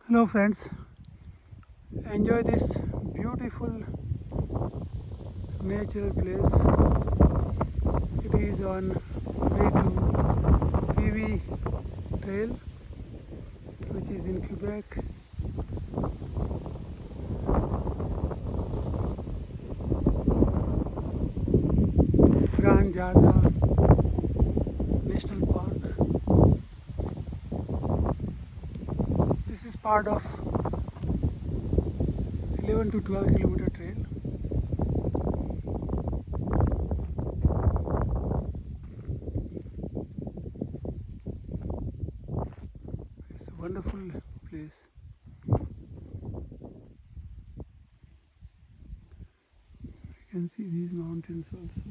Hello friends, enjoy this beautiful natural place. It is on way to PV Trail, which is in Quebec. Jardins National Park. This is part of 11 to 12 kilometer trail. It's a wonderful place. You can see these mountains also.